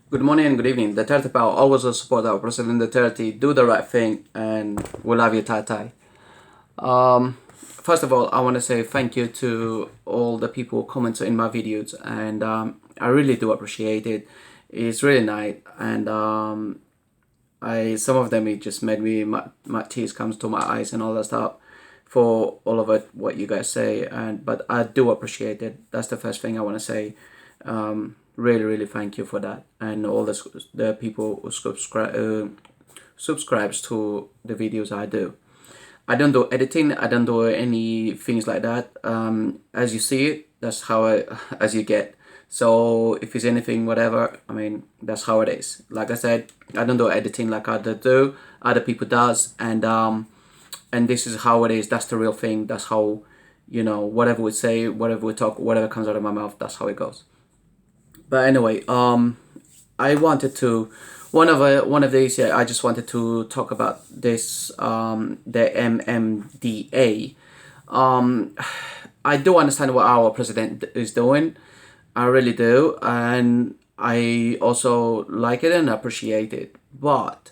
Good morning and good evening. DUTERTE power always will support our President DUTERTE. Do the right thing and we love you, Tai. First of all, I want to say thank you to all the people who comment in my videos, and I really do appreciate it. It's really nice, and I some of them it just made me my tears comes to my eyes and all that stuff for all of it what you guys say, and but I do appreciate it. That's the first thing I want to say. Really thank you for that, and all the people who subscribes to the videos I do. I don't do editing. I don't do any things like that. As you see it, that's how as you get. So if it's anything, whatever, I mean, that's how it is. Like I said, I don't do editing like other do. Other people does, and this is how it is. That's the real thing. That's how, whatever we say, whatever we talk, whatever comes out of my mouth, that's how it goes. But anyway, I wanted to one of these. Yeah, I just wanted to talk about this. The MMDA. I do understand what our president is doing. I really do, and I also like it and appreciate it. But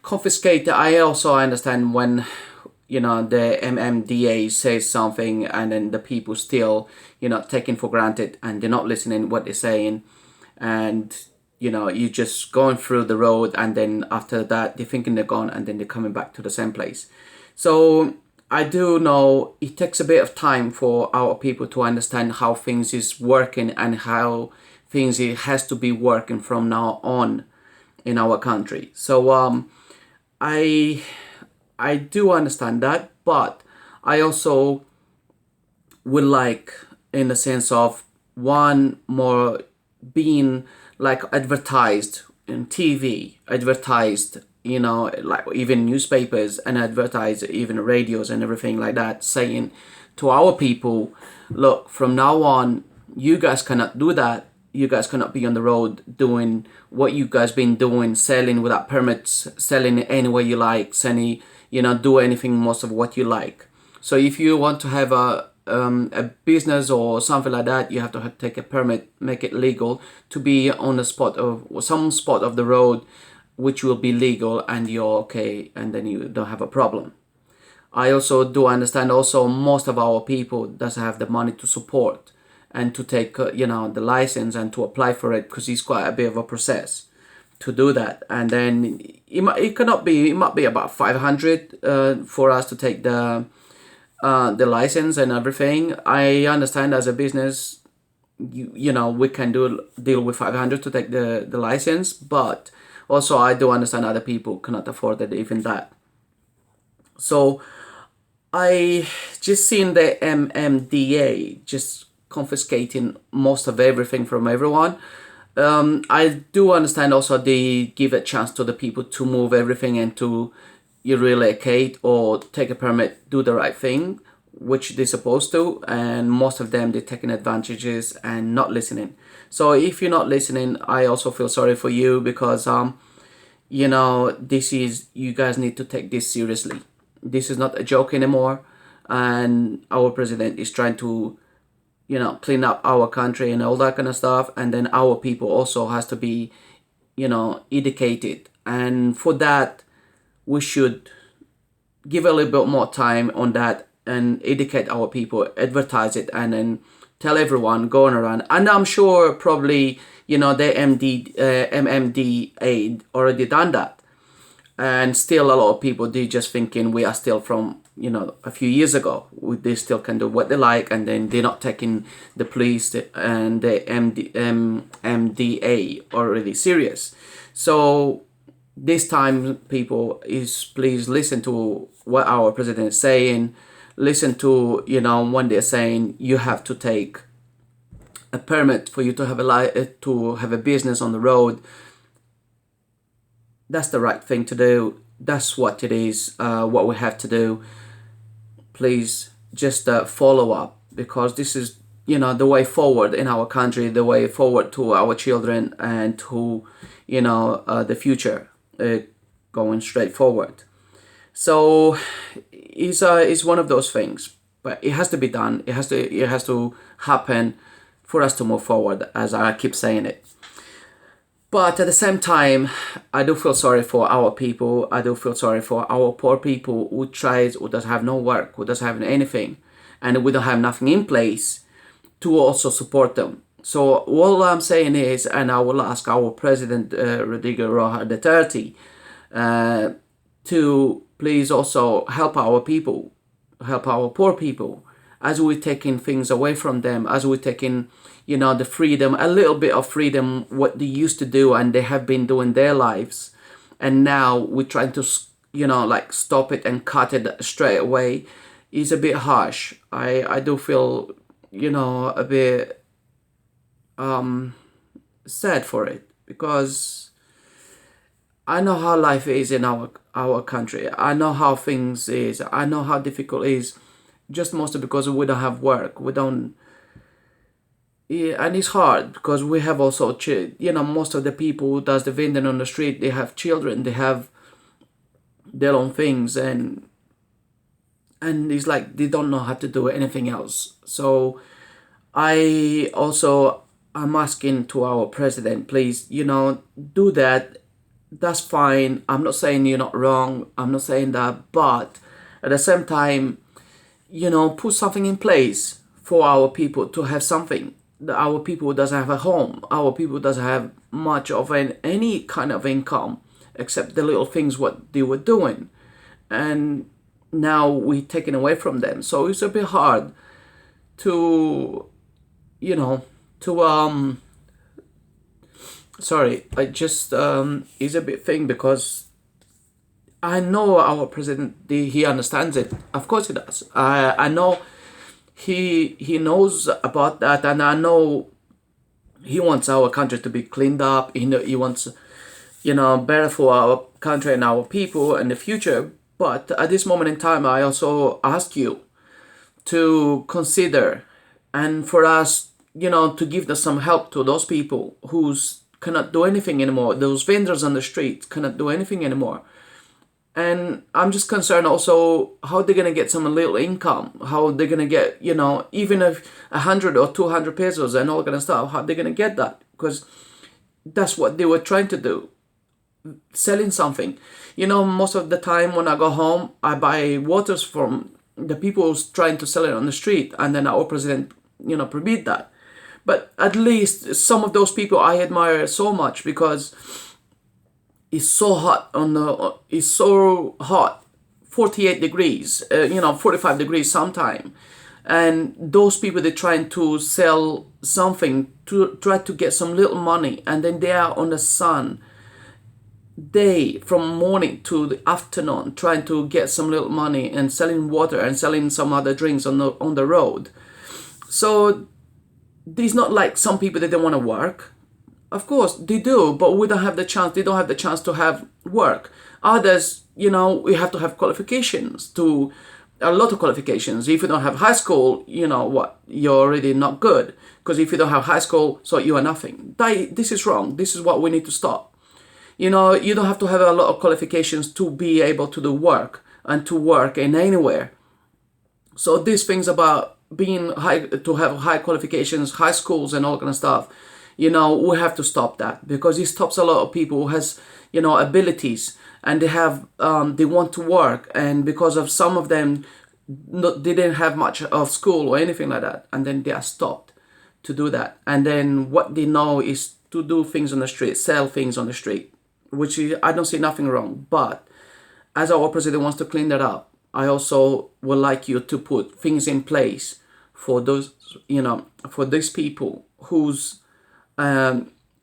confiscate. I also understand when the MMDA says something and then the people still taking for granted and they're not listening what they're saying, and you just going through the road, and then after that they're thinking they're gone and then they're coming back to the same place. So I do know it takes a bit of time for our people to understand how things is working and how things it has to be working from now on in our country. So I I do understand that, but I also would like, in the sense of one more being like advertised in TV, advertised, like even newspapers and advertised, even radios and everything like that, saying to our people, look, from now on, you guys cannot do that. You guys cannot be on the road doing what you guys been doing, selling without permits, selling any way you like, selling, do anything most of what you like. So if you want to have a business or something like that, you have to take a permit, make it legal to be on a spot of some spot of the road, which will be legal, and you're okay, and then you don't have a problem. I also do understand also most of our people doesn't have the money to support and to take the license and to apply for it, because it's quite a bit of a process to do that. And then it might be about 500 for us to take the license and everything. I understand as a business, we can deal with 500 to take the license, but also I do understand other people cannot afford it, even that. So I just seen the MMDA just confiscating most of everything from everyone. I do understand also they give a chance to the people to move everything and to relocate or take a permit, do the right thing, which they're supposed to, and most of them they're taking advantages and not listening. So if you're not listening, I also feel sorry for you, because this is, you guys need to take this seriously. This is not a joke anymore, and our president is trying to clean up our country and all that kind of stuff, and then our people also has to be educated, and for that we should give a little bit more time on that and educate our people, advertise it, and then tell everyone going around. And I'm sure probably the MMDA already done that, and still a lot of people, they just thinking we are still from a few years ago. They still can do what they like, and then they're not taking the police and the MMDA already serious. So this time, people, is please listen to what our president is saying. Listen to when they're saying you have to take a permit for you to have a business on the road. That's the right thing to do. That's what it is. What we have to do. Please just follow up, because this is the way forward in our country, the way forward to our children and to the future, going straight forward. So it's one of those things, but it has to be done. It has to happen for us to move forward, as I keep saying it. But at the same time, I do feel sorry for our people. I do feel sorry for our poor people who does have no work, who doesn't have anything, and we don't have nothing in place to also support them. So all I'm saying is, and I will ask our president, Rodrigo Roja Duterte, to please also help our people, help our poor people, as we're taking things away from them, as we're taking, the freedom, a little bit of freedom, what they used to do and they have been doing their lives. And now we're trying to, like stop it and cut it straight away is a bit harsh. I do feel, a bit sad for it, because I know how life is in our country. I know how things is. I know how difficult it is, just mostly because we don't have work. We don't, yeah, and it's hard because we have also, most of the people who does the vending on the street, they have children, they have their own things, and it's like they don't know how to do anything else. So I'm asking to our president, please, do that. That's fine. I'm not saying you're not wrong. I'm not saying that, but at the same time, put something in place for our people to have something. Our people doesn't have a home. Our people doesn't have much of any kind of income except the little things what they were doing, and now we're taken away from them. So it's a bit hard to, to sorry, I just is a bit thing, because I know our president, he understands it. Of course he does. I know he knows about that, and I know he wants our country to be cleaned up. He wants, better for our country and our people in the future. But at this moment in time, I also ask you to consider, and for us, to give them some help to those people who's cannot do anything anymore. Those vendors on the street cannot do anything anymore. And I'm just concerned also how they're gonna get some little income, how they're gonna get, even if 100 or 200 pesos and all kind of stuff, how they're gonna get that, because that's what they were trying to do, selling something. Most of the time when I go home, I buy waters from the people who's trying to sell it on the street, and then our president, prohibit that. But at least some of those people I admire so much, because it's so hot it's so hot, 48 degrees, 45 degrees sometime. And those people, they're trying to sell something to try to get some little money, and then they are on the sun day from morning to the afternoon trying to get some little money and selling water and selling some other drinks on the road. So it's not like some people, they don't want to work. Of course they do, but we don't have the chance. They don't have the chance to have work. Others, we have to have qualifications, to a lot of qualifications. If you don't have high school, you're already not good, because if you don't have high school, so you are nothing. This is wrong. This is what we need to stop. You don't have to have a lot of qualifications to be able to do work and to work in anywhere. So these things about being high, to have high qualifications, high schools and all kind of stuff, we have to stop that, because it stops a lot of people who has, abilities, and they want to work, and because of some of them, they didn't have much of school or anything like that, and then they are stopped to do that. And then what they know is to do things on the street, sell things on the street, which is, I don't see nothing wrong. But as our president wants to clean that up, I also would like you to put things in place for those, for these people who's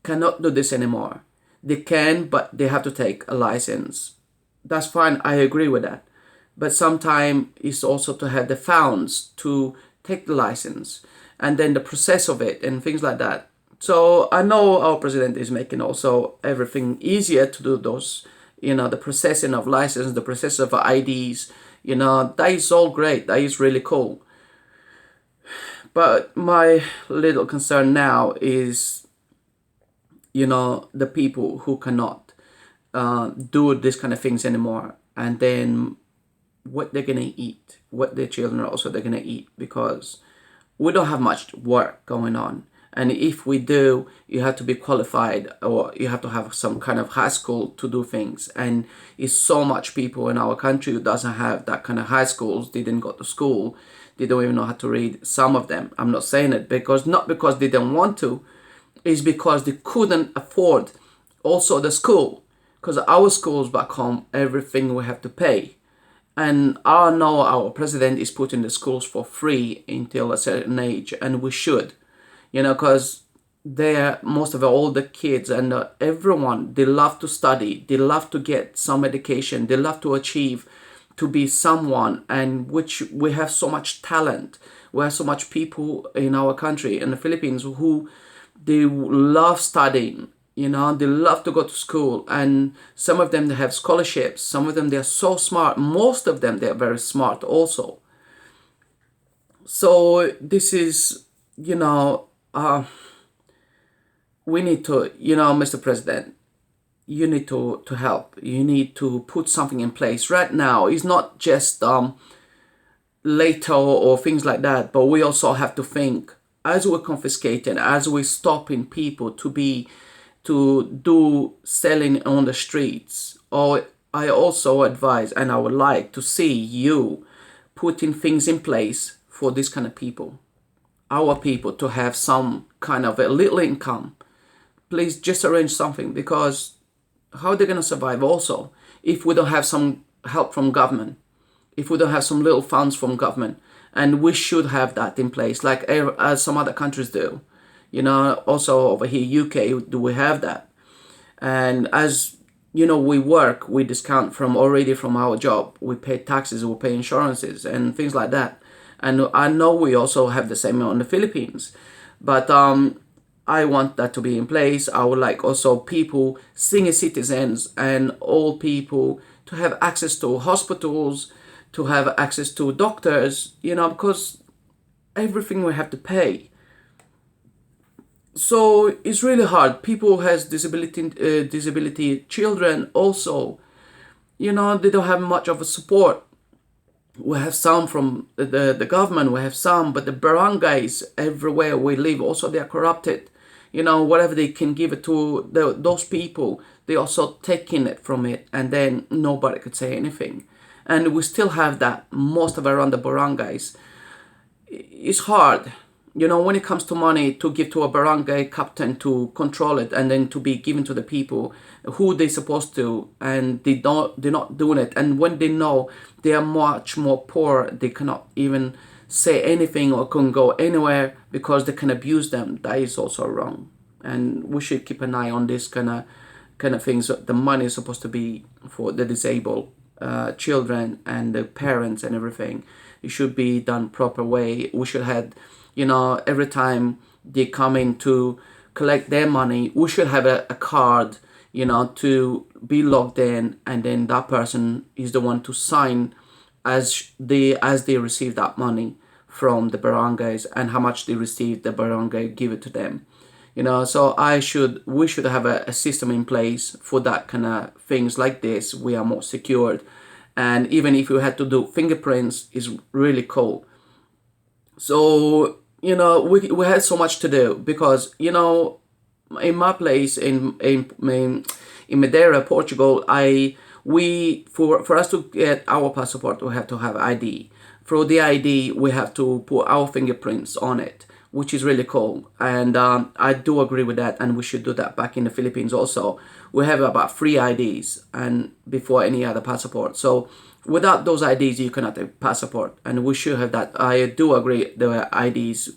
cannot do this anymore. They can, but they have to take a license. That's fine. I agree with that. But sometimes it's also to have the funds to take the license, and then the process of it and things like that. So I know our president is making also everything easier to do those, the processing of license, the process of IDs, that is all great. That is really cool. But my little concern now is, the people who cannot do this kind of things anymore, and then what they're gonna eat, what their children also they're gonna eat, because we don't have much work going on. And if we do, you have to be qualified, or you have to have some kind of high school to do things. And it's so much people in our country who doesn't have that kind of high schools. They didn't go to school. They don't even know how to read. Some of them. I'm not saying it because not because they didn't want to. It's because they couldn't afford also the school. Because our schools back home, everything we have to pay. And I know our president is putting the schools for free until a certain age, and we should. Because most of all the kids and everyone, they love to study, they love to get some education, they love to achieve, to be someone, and which we have so much talent. We have so much people in our country, in the Philippines, who they love studying, they love to go to school, and some of them, they have scholarships, some of them, they're so smart, most of them, they're very smart also. So this is, we need to, Mr. President, you need to help. You need to put something in place right now. It's not just later or things like that, but we also have to think, as we're confiscating, as we're stopping people to do selling on the streets. Or I also advise, and I would like to see you putting things in place for this kind of people, our people, to have some kind of a little income. Please just arrange something, because how are they going to survive also if we don't have some help from government, if we don't have some little funds from government? And we should have that in place, like as some other countries do. Also over here, UK, do we have that? And as we discount from our job, we pay taxes, we pay insurances and things like that. And I know we also have the same on the Philippines, but I want that to be in place. I would like also people, senior citizens and all people, to have access to hospitals, to have access to doctors, because everything we have to pay. So it's really hard. People who has disability children also, they don't have much of a support. We have some from the government, we have some, but the barangays everywhere we live also, they are corrupted. Whatever they can give it to those people, they also taking it from it, and then nobody could say anything. And we still have that most of around the barangays. It's hard, when it comes to money, to give to a barangay captain to control it, and then to be given to the people who they're supposed to, and they're not doing it. And when they know they are much more poor, they cannot even say anything or can go anywhere because they can abuse them. That is also wrong, and we should keep an eye on this kind of things. The money is supposed to be for the disabled children and the parents and everything. It should be done proper way. We should have, every time they come in to collect their money, we should have a card, to be logged in, and then that person is the one to sign as they receive that money from the barangays, and how much they receive, the barangay give it to them. So we should have a system in place for that kind of things like this. We are more secured. And even if you had to do fingerprints, is really cool. So, we had so much to do, because, in my place in Madeira, Portugal, for us to get our passport, we have to have ID. For the ID, we have to put our fingerprints on it, which is really cool. And I do agree with that, and we should do that back in the Philippines also. We have about 3 IDs and before any other passport. So without those IDs, you cannot have passport, and we should have that. I do agree, the IDs,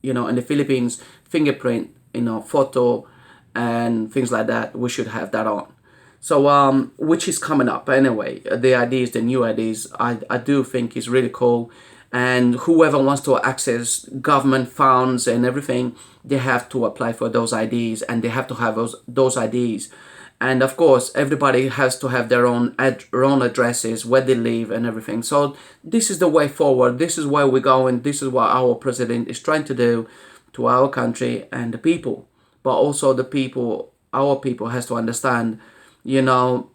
in the Philippines, fingerprint, photo and things like that, we should have that on. So which is coming up anyway. The IDs, the new IDs, I do think is really cool. And whoever wants to access government funds and everything, they have to apply for those IDs, and they have to have those IDs. And of course, everybody has to have their own addresses, where they live and everything. So this is the way forward. This is where we're going. This is what our president is trying to do to our country and the people. But also the people, our people, has to understand,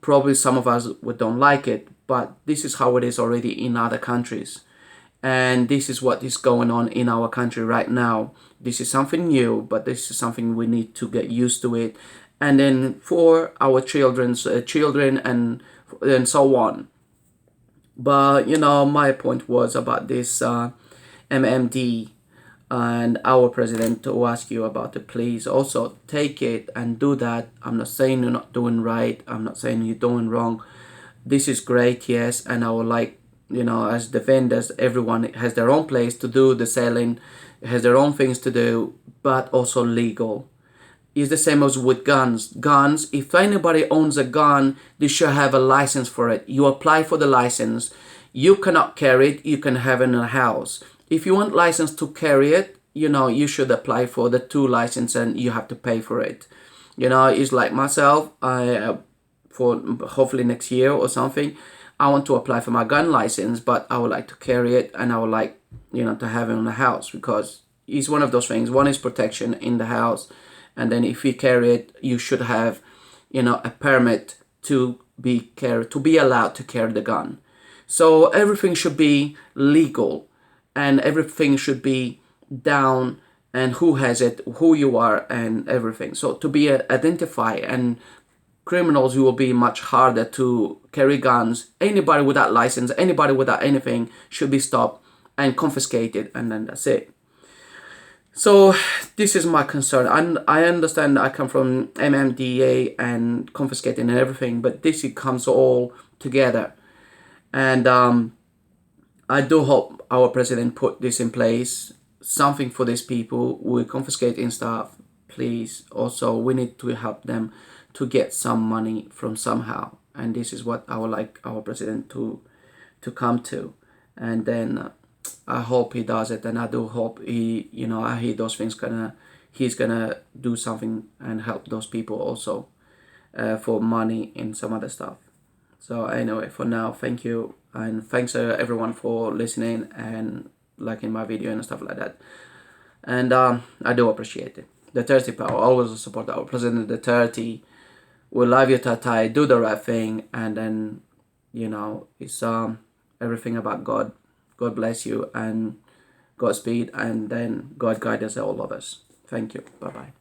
probably some of us don't like it, but this is how it is already in other countries. And this is what is going on in our country right now. This is something new, but this is something we need to get used to it. And then for our children's children and so on. But my point was about this MMD, and our president to ask you about it. Please also take it and do that. I'm not saying you're not doing right. I'm not saying you're doing wrong. This is great, yes, and I would like, as the vendors, everyone has their own place to do the selling, has their own things to do, but also legal. It's the same as with guns. Guns, if anybody owns a gun, they should have a license for it. You apply for the license. You cannot carry it, you can have it in a house. If you want license to carry it, you should apply for the 2 license and you have to pay for it. It's like myself, for hopefully next year or something, I want to apply for my gun license, but I would like to carry it and I would like, to have it in the house, because it's one of those things. One is protection in the house, and then if you carry it, you should have, a permit to be allowed to carry the gun. So everything should be legal, and everything should be down, and who has it, who you are, and everything. So to be identified, and criminals who will be much harder to carry guns. Anybody without license, anybody without anything should be stopped and confiscated, and then that's it. So this is my concern. I understand I come from MMDA and confiscating and everything, but this comes all together. And I do hope our president put this in place, something for these people. We're confiscating stuff. Please, also, we need to help them to get some money from somehow. And this is what I would like our president to come to. And then I hope he does it, and I do hope he, I hear those things he's gonna do something and help those people also for money and some other stuff. So anyway, for now, thank you, and thanks everyone for listening and liking my video and stuff like that. And I do appreciate it. DUTERTE power, always support our president DUTERTE. We love you, Tatai. Do the right thing, and then it's everything about God. God bless you and Godspeed, and then God guide us, all of us. Thank you. Bye bye.